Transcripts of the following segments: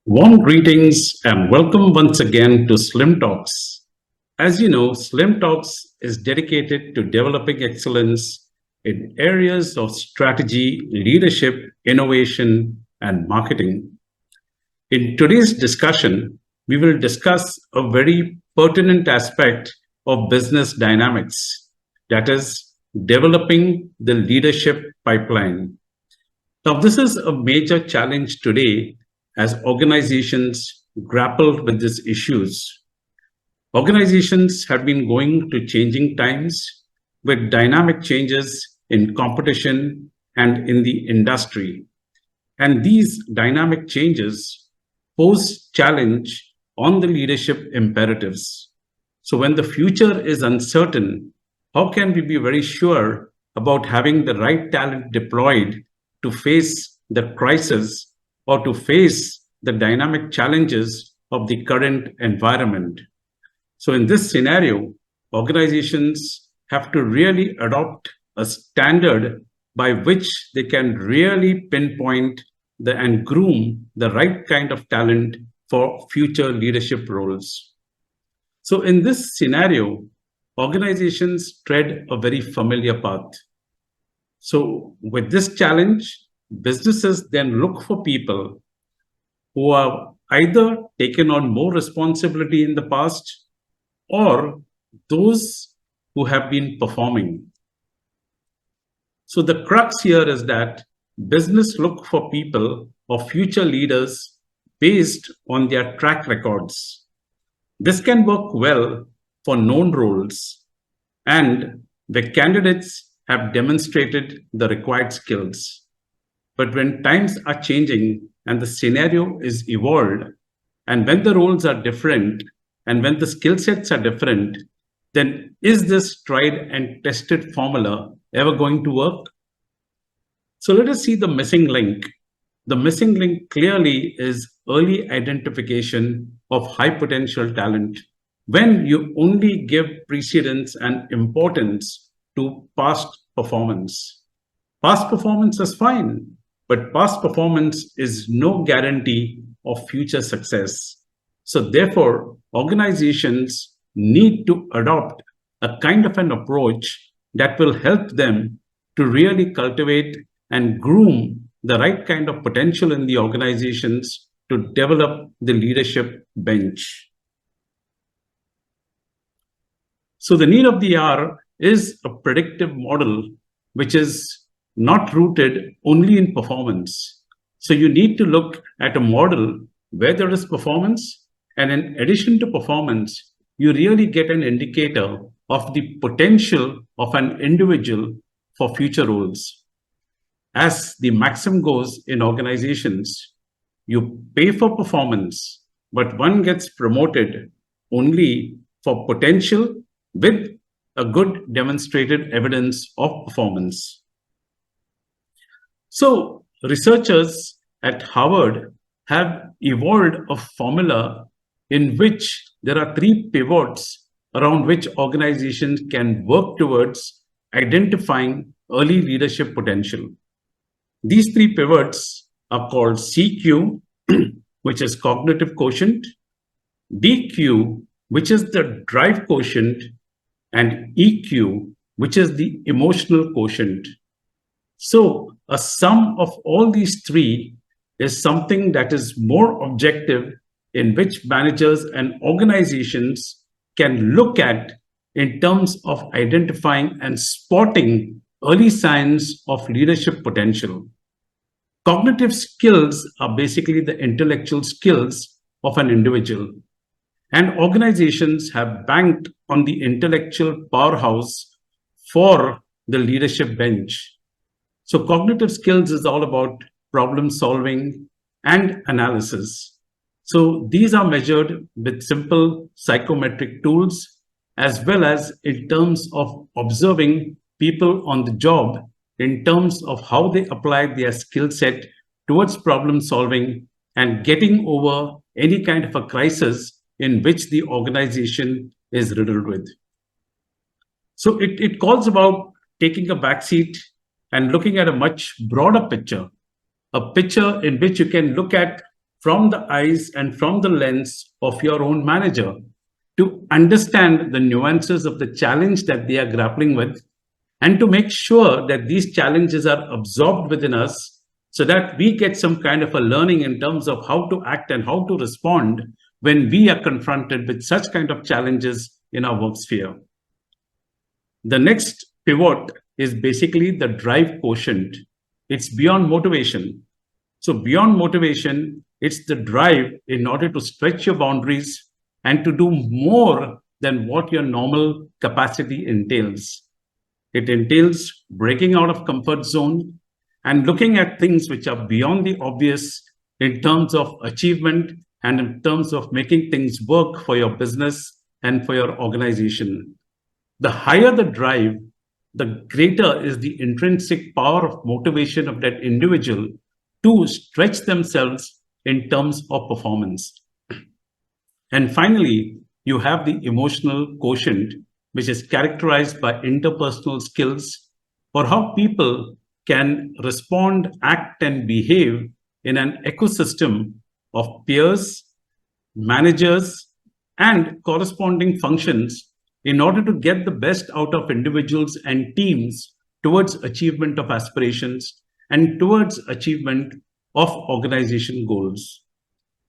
Warm greetings and welcome once again to Slim Talks. As you know, Slim Talks is dedicated to developing excellence in areas of strategy, leadership, innovation, and marketing. In today's discussion, we will discuss a very pertinent aspect of business dynamics, that is, developing the leadership pipeline. Now, this is a major challenge today as organizations grapple with these issues. Organizations have been going to changing times with dynamic changes in competition and in the industry. And these dynamic changes pose challenge on the leadership imperatives. So when the future is uncertain, how can we be very sure about having the right talent deployed to face the crisis or to face the dynamic challenges of the current environment? So in this scenario, organizations have to really adopt a standard by which they can really pinpoint and groom the right kind of talent for future leadership roles. So in this scenario, organizations tread a very familiar path. So with this challenge, businesses then look for people who have either taken on more responsibility in the past or those who have been performing. So the crux here is that business look for people or future leaders based on their track records. This can work well for known roles and the candidates have demonstrated the required skills. But when times are changing and the scenario is evolved, and when the roles are different, and when the skill sets are different, then is this tried and tested formula ever going to work? So let us see the missing link. The missing link clearly is early identification of high potential talent. When you only give precedence and importance to past performance. Past performance is fine, but past performance is no guarantee of future success. So therefore, organizations need to adopt a kind of an approach that will help them to really cultivate and groom the right kind of potential in the organizations to develop the leadership bench. So the need of the hour is a predictive model which is not rooted only in performance. So you need to look at a model where there is performance, and in addition to performance, you really get an indicator of the potential of an individual for future roles. As the maxim goes in organizations, you pay for performance, but one gets promoted only for potential with a good demonstrated evidence of performance. So researchers at Harvard have evolved a formula in which there are three pivots around which organizations can work towards identifying early leadership potential. These three pivots are called CQ, which is cognitive quotient, DQ, which is the drive quotient, and EQ, which is the emotional quotient. So a sum of all these three is something that is more objective, in which managers and organizations can look at in terms of identifying and spotting early signs of leadership potential. Cognitive skills are basically the intellectual skills of an individual, and organizations have banked on the intellectual powerhouse for the leadership bench. So cognitive skills is all about problem solving and analysis. So these are measured with simple psychometric tools, as well as in terms of observing people on the job in terms of how they apply their skill set towards problem solving and getting over any kind of a crisis in which the organization is riddled with. So it calls about taking a backseat and looking at a much broader picture, a picture in which you can look at from the eyes and from the lens of your own manager to understand the nuances of the challenge that they are grappling with and to make sure that these challenges are absorbed within us so that we get some kind of a learning in terms of how to act and how to respond when we are confronted with such kind of challenges in our work sphere. The next pivot is basically the drive quotient. It's beyond motivation. So beyond motivation, it's the drive in order to stretch your boundaries and to do more than what your normal capacity entails. It entails breaking out of comfort zone and looking at things which are beyond the obvious in terms of achievement and in terms of making things work for your business and for your organization. The higher the drive, the greater is the intrinsic power of motivation of that individual to stretch themselves in terms of performance. And finally, you have the emotional quotient, which is characterized by interpersonal skills or how people can respond, act, and behave in an ecosystem of peers, managers, and corresponding functions in order to get the best out of individuals and teams towards achievement of aspirations and towards achievement of organization goals.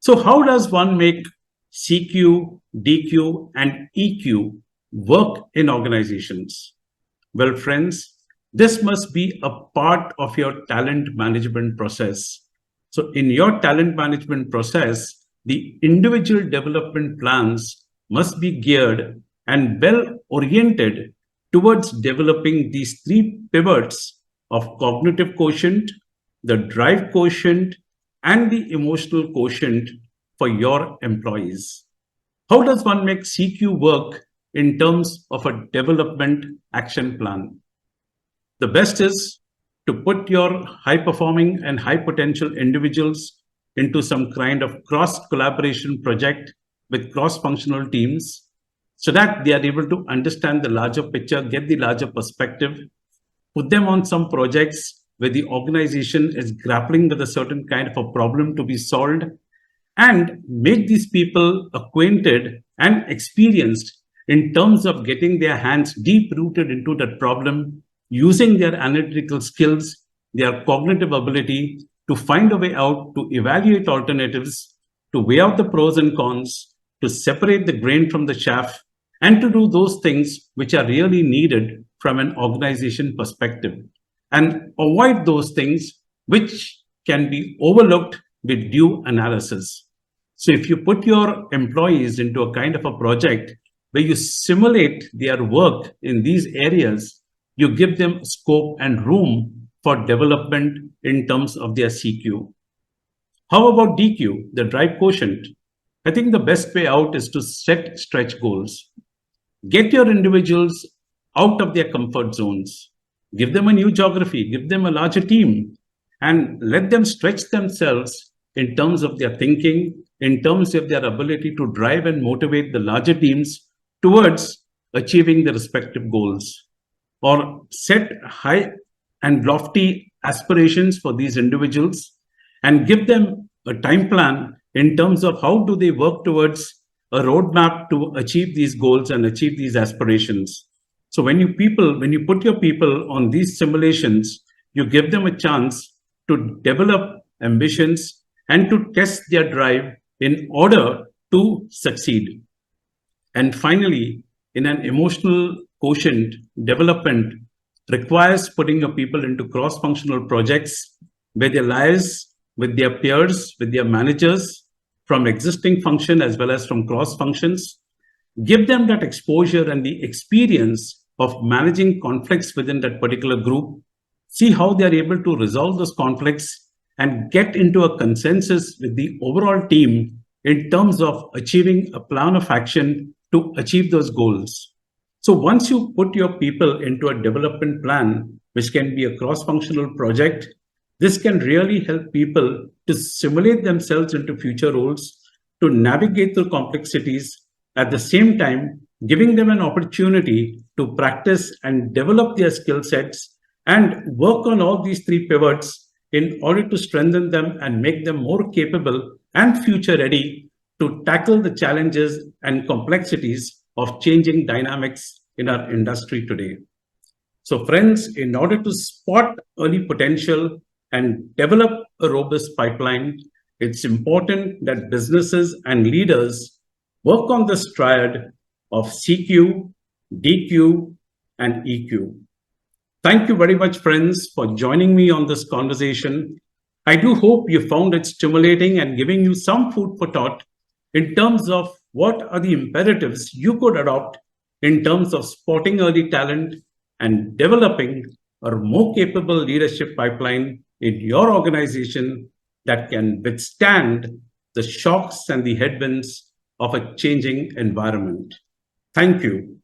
So how does one make CQ, DQ, and EQ work in organizations? Well, friends, this must be a part of your talent management process. So in your talent management process, the individual development plans must be geared and well oriented towards developing these three pivots of cognitive quotient, the drive quotient, and the emotional quotient for your employees. How does one make CQ work in terms of a development action plan? The best is to put your high performing and high potential individuals into some kind of cross collaboration project with cross functional teams so that they are able to understand the larger picture, get the larger perspective, put them on some projects where the organization is grappling with a certain kind of a problem to be solved, and make these people acquainted and experienced in terms of getting their hands deep rooted into that problem, using their analytical skills, their cognitive ability to find a way out, to evaluate alternatives, to weigh out the pros and cons, to separate the grain from the chaff, and to do those things which are really needed from an organization perspective, and avoid those things which can be overlooked with due analysis. So if you put your employees into a kind of a project where you simulate their work in these areas, you give them scope and room for development in terms of their CQ. How about DQ, the drive quotient? I think the best way out is to set stretch goals. Get your individuals out of their comfort zones. Give them a new geography, give them a larger team, and let them stretch themselves in terms of their thinking, in terms of their ability to drive and motivate the larger teams towards achieving the respective goals. Or set high and lofty aspirations for these individuals and give them a time plan in terms of how do they work towards a roadmap to achieve these goals and achieve these aspirations. So when you put your people on these simulations, you give them a chance to develop ambitions and to test their drive in order to succeed. And finally, in an emotional quotient, development requires putting your people into cross-functional projects where they liaise with their peers, with their managers from existing function as well as from cross functions. Give them that exposure and the experience of managing conflicts within that particular group. See how they are able to resolve those conflicts and get into a consensus with the overall team in terms of achieving a plan of action to achieve those goals. So once you put your people into a development plan, which can be a cross-functional project, this can really help people to simulate themselves into future roles, to navigate through complexities, at the same time, giving them an opportunity to practice and develop their skill sets and work on all these three pivots in order to strengthen them and make them more capable and future ready to tackle the challenges and complexities of changing dynamics in our industry today. So, friends, in order to spot early potential and develop a robust pipeline, it's important that businesses and leaders work on this triad of CQ, DQ, and EQ. Thank you very much, friends, for joining me on this conversation. I do hope you found it stimulating and giving you some food for thought in terms of what are the imperatives you could adopt in terms of spotting early talent and developing a more capable leadership pipeline in your organization that can withstand the shocks and the headwinds of a changing environment. Thank you.